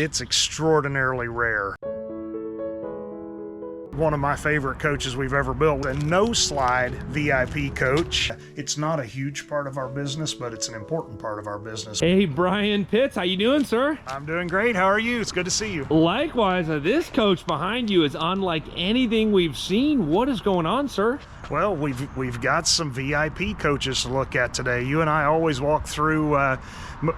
It's extraordinarily rare. One of my favorite coaches we've ever built, a no-slide VIP coach. It's not a huge part of our business, but it's an important part of our business. Hey, Brian Pitts, how you doing, sir? I'm doing great. How are you? It's good to see you. Likewise, this coach behind you is unlike anything we've seen. What is going on, sir? Well, we've got some VIP coaches to look at today. You and I always walk through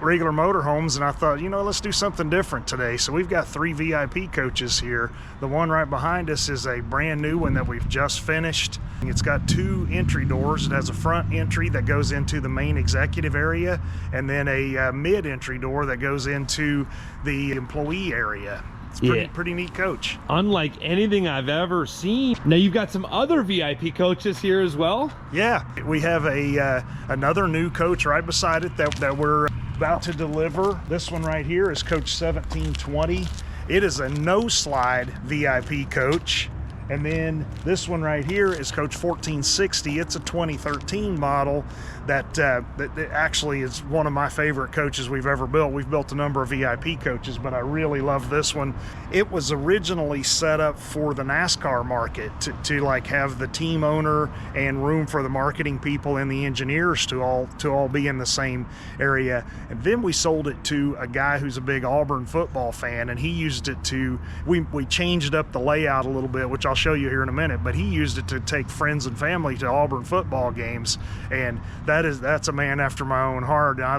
regular motorhomes, and I thought, you know, let's do something different today. So we've got 3 VIP coaches here. The one right behind us is a brand new one that we've just finished. It's got 2 entry doors. It has a front entry that goes into the main executive area, and then a mid-entry door that goes into the employee area. It's pretty neat coach. Unlike anything I've ever seen. Now you've got some other VIP coaches here as well. Yeah, we have another new coach right beside it that we're about to deliver. This one right here is Coach 1720. It is a no-slide VIP coach. And then this one right here is Coach 1460. It's a 2013 model that actually is one of my favorite coaches we've ever built. We've built a number of VIP coaches, but I really love this one. It was originally set up for the NASCAR market to like have the team owner and room for the marketing people and the engineers to all be in the same area. And then we sold it to a guy who's a big Auburn football fan, and he used it to, we changed up the layout a little bit, which I'll show you here in a minute, but he used it to take friends and family to Auburn football games, and that's a man after my own heart. I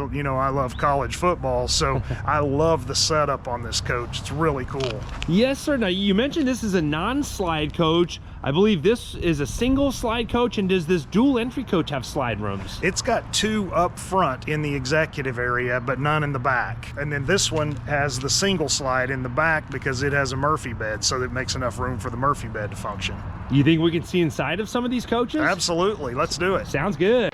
love college football, so I love the setup on this coach. It's really cool. Yes, sir. Now you mentioned this is a non-slide coach. I believe this is a single slide coach, and does this dual entry coach have slide rooms? It's got 2 up front in the executive area, but none in the back. And then this one has the single slide in the back because it has a Murphy bed, so that makes enough room for the Murphy bed to function. You think we can see inside of some of these coaches? Absolutely. Let's do it. Sounds good.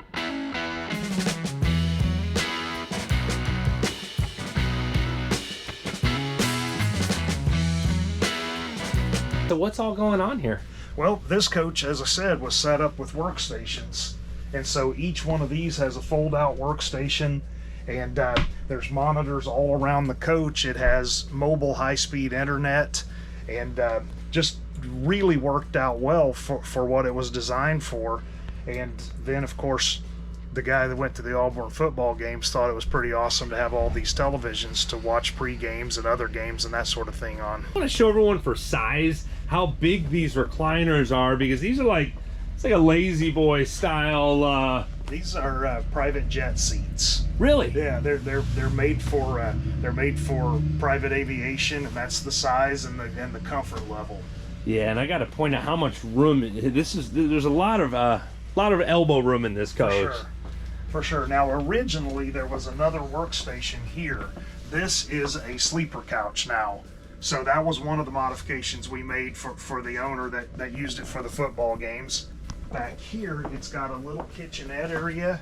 So what's all going on here? Well, this coach, as I said, was set up with workstations. And so each one of these has a fold-out workstation, and there's monitors all around the coach. It has mobile high-speed internet, and just really worked out well for what it was designed for. And then, of course, the guy that went to the Auburn football games thought it was pretty awesome to have all these televisions to watch pre-games and other games and that sort of thing on. I want to show everyone for size how big these recliners are, because these are like, it's like a lazy boy style. These are private jet seats. Really? Yeah, they're made for private aviation, and that's the size and the comfort level. Yeah, and I got to point out how much room there's a lot of elbow room in this coach. For sure. Now, originally there was another workstation here. This is a sleeper couch now. So that was one of the modifications we made for the owner that used it for the football games. Back here, it's got a little kitchenette area.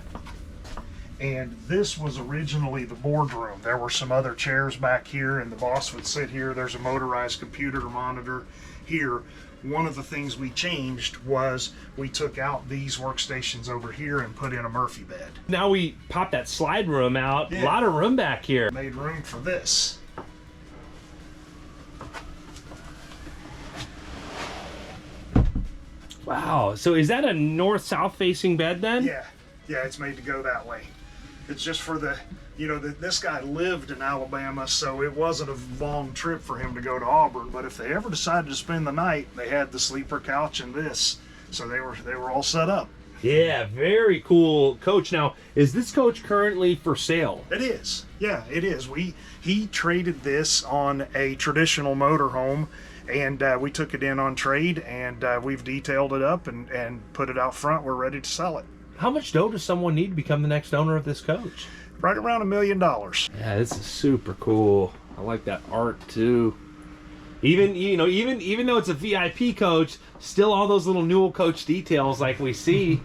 And this was originally the boardroom. There were some other chairs back here, and the boss would sit here. There's a motorized computer monitor here. One of the things we changed was we took out these workstations over here and put in a Murphy bed. Now we popped that slide room out. Yeah. A lot of room back here. Made room for this. Wow. So is that a north-south facing bed then? Yeah, it's made to go that way. It's just for this guy lived in Alabama, so it wasn't a long trip for him to go to Auburn. But if they ever decided to spend the night, they had the sleeper couch and this, so they were all set up. Yeah, very cool coach. Now, is this coach currently for sale? It is. Yeah, it is. He traded this on a traditional motorhome, and we took it in on trade, and we've detailed it up and put it out front. We're ready to sell it. How much dough does someone need to become the next owner of this coach? Right around $1 million. Yeah, this is super cool. I like that art too. Even though it's a VIP coach, still all those little Newell coach details like we see.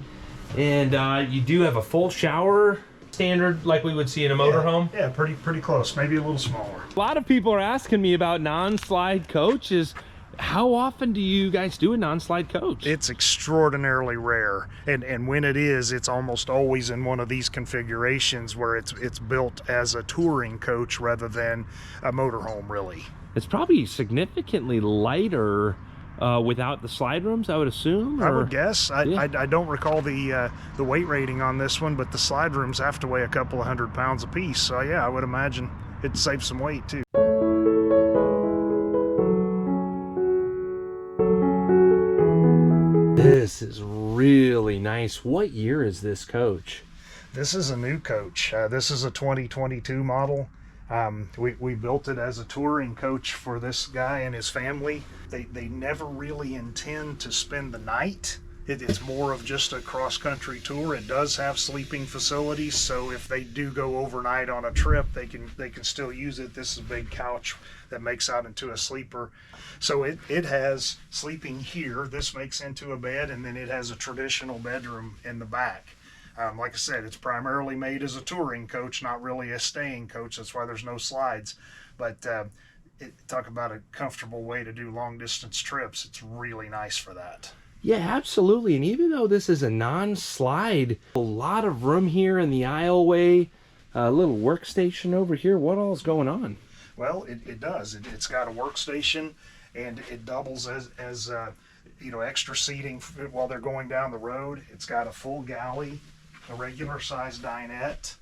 And you do have a full shower standard like we would see in a motorhome. Yeah, pretty close. Maybe a little smaller. A lot of people are asking me about non-slide coaches. How often do you guys do a non-slide coach? It's extraordinarily rare, and when it is, it's almost always in one of these configurations where it's built as a touring coach rather than a motorhome, really. It's probably significantly lighter without the slide rooms, I would assume. I or- would guess. I don't recall the weight rating on this one, but the slide rooms have to weigh a couple of 100 pounds apiece. So yeah, I would imagine it'd save some weight too. This is really nice. What year is this coach? This is a new coach. This is a 2022 model. We built it as a touring coach for this guy and his family. They never really intend to spend the night. It's more of just a cross-country tour. It does have sleeping facilities, so if they do go overnight on a trip, they can still use it. This is a big couch that makes out into a sleeper. So it has sleeping here. This makes into a bed, and then it has a traditional bedroom in the back. Like I said, it's primarily made as a touring coach, not really a staying coach. That's why there's no slides. But talk about a comfortable way to do long-distance trips. It's really nice for that. Yeah, absolutely. And even though this is a non-slide, a lot of room here in the aisleway, a little workstation over here. What all is going on? Well, it does. It's got a workstation, and it doubles as extra seating while they're going down the road. It's got a full galley, a regular size dinette,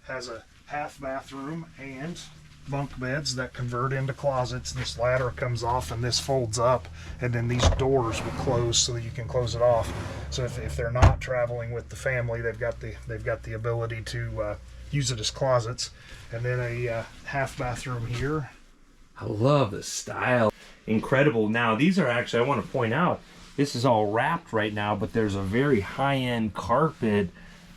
has a half bathroom and bunk beds that convert into closets. This ladder comes off and this folds up, and then these doors will close so that you can close it off. So if they're not traveling with the family, they've got the ability to use it as closets. And then a half bathroom here. I love the style. Incredible. Now, these are actually, I want to point out, this is all wrapped right now, but there's a very high-end carpet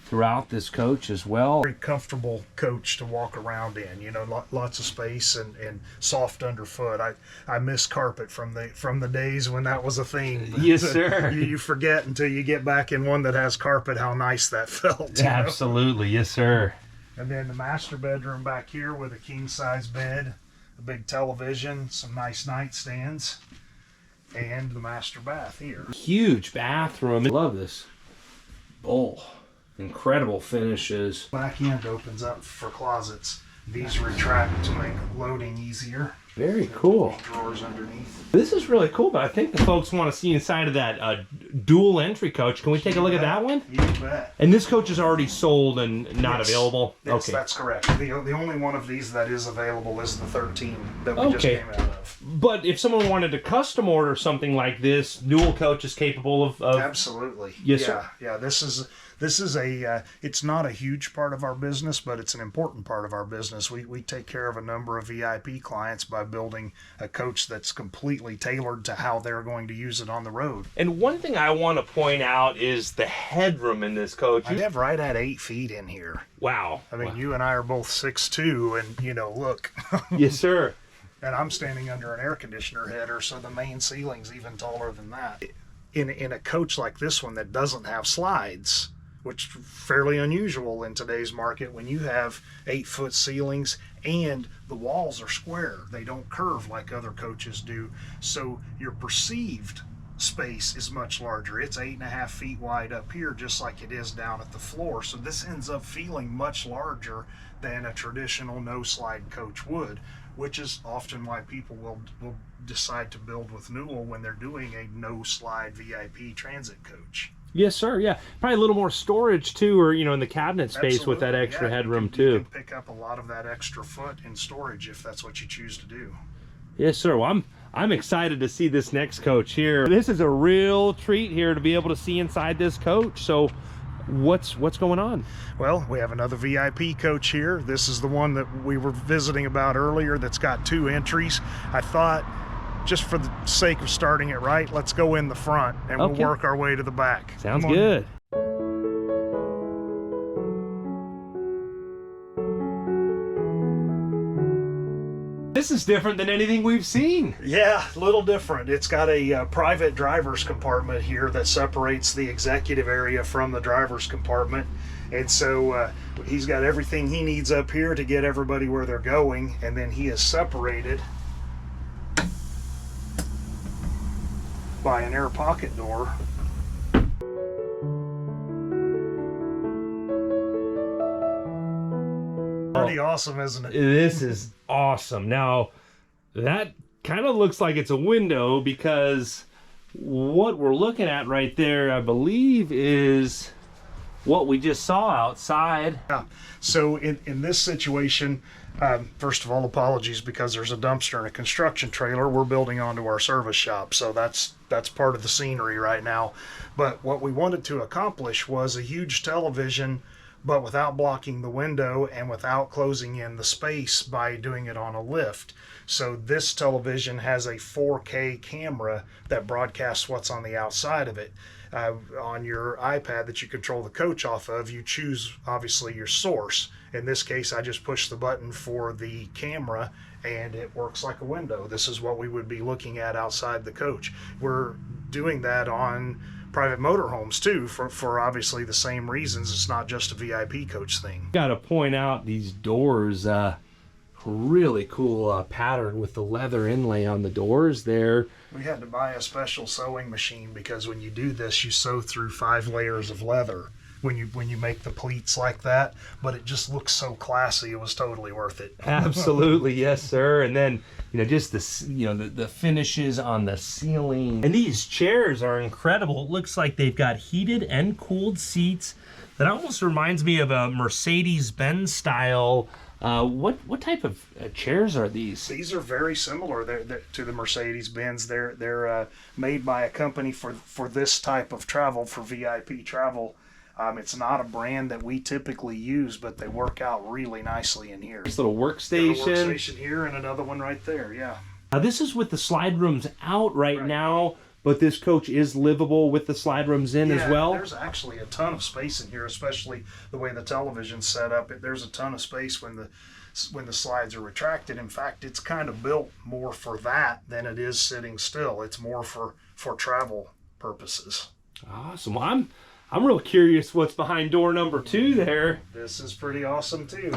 throughout this coach as well. Very comfortable coach to walk around in, lots of space and soft underfoot. I miss carpet from the days when that was a thing. Yes, sir. You forget until you get back in one that has carpet how nice that felt. Absolutely. Yes, sir. And then the master bedroom back here with a king size bed, a big television, some nice nightstands, and the master bath here. Huge bathroom. I love this. Oh, incredible finishes. Back end opens up for closets. These retract to make loading easier. Very cool. Drawers underneath. This is really cool, but I think the folks want to see inside of that dual entry coach. Can we take a look at that one? You bet. And this coach is already sold and not available? Yes, okay. That's correct. The only one of these that is available is the 13 that we just came out of. But if someone wanted to custom order something like this, Newell coach is capable of... Absolutely. Yes, sir. Yeah, this is a it's not a huge part of our business, but it's an important part of our business. We take care of a number of VIP clients by building a coach that's completely tailored to how they're going to use it on the road. And one thing I want to point out is the headroom in this coach. I have right at 8 feet in here. Wow. I mean, You and I are both 6'2", and look. Yes, sir. And I'm standing under an air conditioner header, so the main ceiling's even taller than that. In a coach like this one that doesn't have slides, which is fairly unusual in today's market, when you have 8-foot ceilings and the walls are square. They don't curve like other coaches do. So your perceived space is much larger. It's 8.5 feet wide up here, just like it is down at the floor. So this ends up feeling much larger than a traditional no-slide coach would, which is often why people will decide to build with Newell when they're doing a no-slide VIP transit coach. Yes, sir. Yeah, probably a little more storage too, or in the cabinet space. Absolutely. with that extra headroom You too. can pick up a lot of that extra foot in storage if that's what you choose to do. Yes, sir. Well, I'm excited to see this next coach here. This is a real treat here to be able to see inside this coach. So, what's going on? Well, we have another VIP coach here. This is the one that we were visiting about earlier that's got 2 entries. I thought, just for the sake of starting it right, let's go in the front and we'll work our way to the back. Sounds good. This is different than anything we've seen. Yeah, a little different. It's got a private driver's compartment here that separates the executive area from the driver's compartment. And so he's got everything he needs up here to get everybody where they're going. And then he is separated by an air pocket door. Pretty awesome, isn't it? This is awesome. Now, that kind of looks like it's a window, because what we're looking at right there, I believe, is what we just saw outside. Yeah. So in this situation, first of all, apologies, because there's a dumpster and a construction trailer we're building onto our service shop. So that's part of the scenery right now. But what we wanted to accomplish was a huge television, but without blocking the window and without closing in the space by doing it on a lift. So this television has a 4K camera that broadcasts what's on the outside of it. On your iPad that you control the coach off of, you choose obviously your source. In this case, I just push the button for the camera and it works like a window. This is what we would be looking at outside the coach. We're doing that on private motorhomes too, for obviously the same reasons. It's not just a VIP coach thing. Got to point out these doors, really cool pattern with the leather inlay on the doors there. We had to buy a special sewing machine because when you do this, you sew through 5 layers of leather when you make the pleats like that, but it just looks so classy. It was totally worth it. Absolutely, yes, sir. And then, just the finishes on the ceiling. And these chairs are incredible. It looks like they've got heated and cooled seats. That almost reminds me of a Mercedes-Benz style. What type of chairs are these? These are very similar to the Mercedes-Benz. They're made by a company for this type of travel, for VIP travel. It's not a brand that we typically use, but they work out really nicely in here. This little workstation. Got a workstation here and another one right there, yeah. Now this is with the slide rooms out right now, but this coach is livable with the slide rooms in as well. There's actually a ton of space in here, especially the way the television's set up. There's a ton of space when the slides are retracted. In fact, it's kind of built more for that than it is sitting still. It's more for travel purposes. Awesome. Well, I'm real curious what's behind door number 2 there. This is pretty awesome too.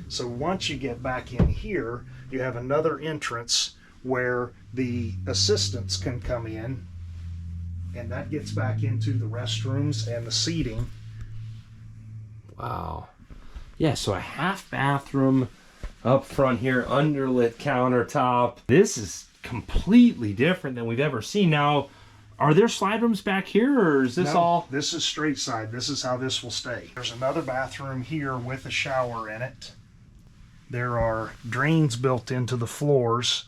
So once you get back in here, you have another entrance where the assistants can come in, and that gets back into the restrooms and the seating. Wow. Yeah, so a half bathroom up front here, underlit countertop. This is completely different than we've ever seen. Now, are there slide rooms back here, or is this all? This is straight side. This is how this will stay. There's another bathroom here with a shower in it. There are drains built into the floors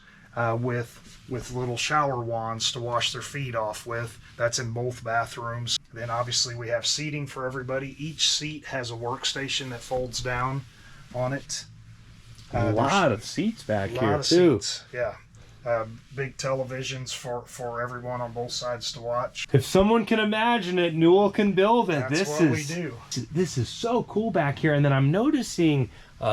with little shower wands to wash their feet off with. That's in both bathrooms. Then obviously we have seating for everybody. Each seat has a workstation that folds down on it. A lot of seats back here too. Seats, yeah. Big televisions for everyone on both sides to watch. If someone can imagine it, Newell can build it. That's what we do. This is so cool back here. And then I'm noticing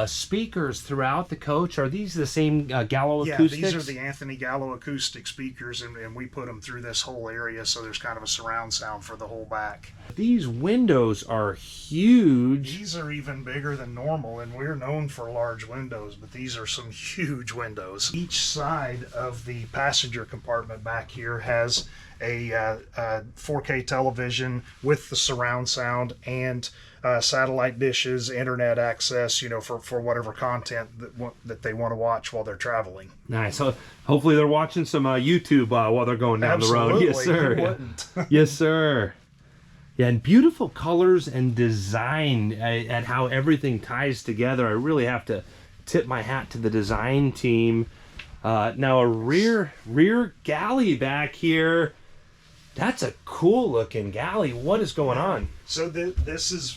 speakers throughout the coach. Are these the same Gallo acoustics? Yeah, these are the Anthony Gallo acoustic speakers, and we put them through this whole area, so there's kind of a surround sound for the whole back. These windows are huge. These are even bigger than normal, and we're known for large windows, but these are some huge windows. Each side of the passenger compartment back here has a 4K television with the surround sound and satellite dishes, internet access, for whatever content that they want to watch while they're traveling. Nice. So hopefully they're watching some YouTube while they're going down Absolutely. the road. Yes, sir. Who wouldn't? Yes, sir. Yeah, and beautiful colors and design at how everything ties together. I really have to tip my hat to the design team. Now a rear galley back here. That's a cool looking galley. What is going on? So this is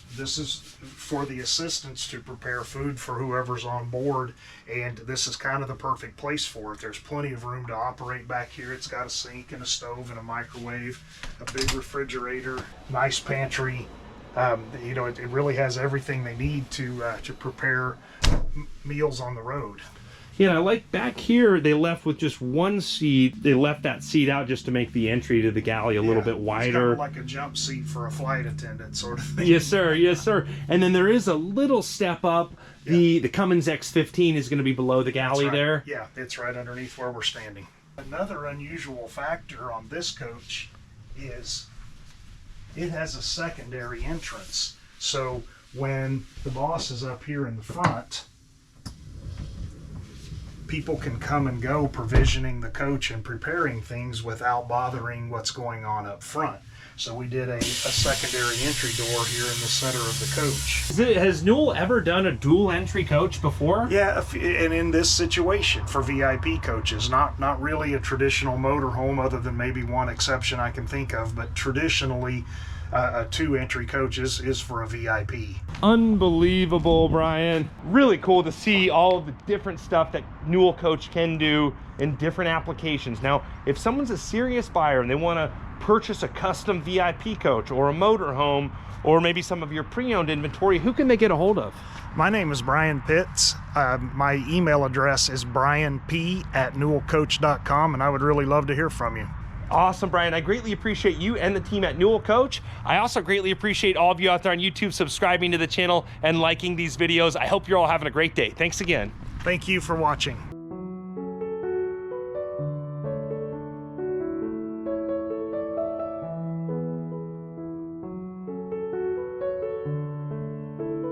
for the assistants to prepare food for whoever's on board, and this is kind of the perfect place for it. There's plenty of room to operate back here. It's got a sink and a stove and a microwave, a big refrigerator, nice pantry. It really has everything they need to prepare meals on the road. Yeah, I like back here, they left with just one seat. They left that seat out just to make the entry to the galley a little bit wider. It's kind of like a jump seat for a flight attendant sort of thing. Yes, sir. Yes, sir. And then there is a little step up. The Cummins X15 is going to be below the galley there. Yeah, it's right underneath where we're standing. Another unusual factor on this coach is it has a secondary entrance. So when the boss is up here in the front, people can come and go provisioning the coach and preparing things without bothering what's going on up front. So we did a secondary entry door here in the center of the coach. Has Newell ever done a dual entry coach before? Yeah, and in this situation for VIP coaches, not really a traditional motorhome, other than maybe one exception I can think of, but traditionally a 2-entry coach is for a VIP. Unbelievable, Brian. Really cool to see all of the different stuff that Newell Coach can do in different applications. Now, if someone's a serious buyer and they want to purchase a custom VIP coach or a motorhome or maybe some of your pre-owned inventory, who can they get a hold of? My name is Brian Pitts. My email address is brianp@newellcoach.com, and I would really love to hear from you. Awesome, Brian. I greatly appreciate you and the team at Newell Coach. I also greatly appreciate all of you out there on YouTube subscribing to the channel and liking these videos. I hope you're all having a great day. Thanks again. Thank you for watching.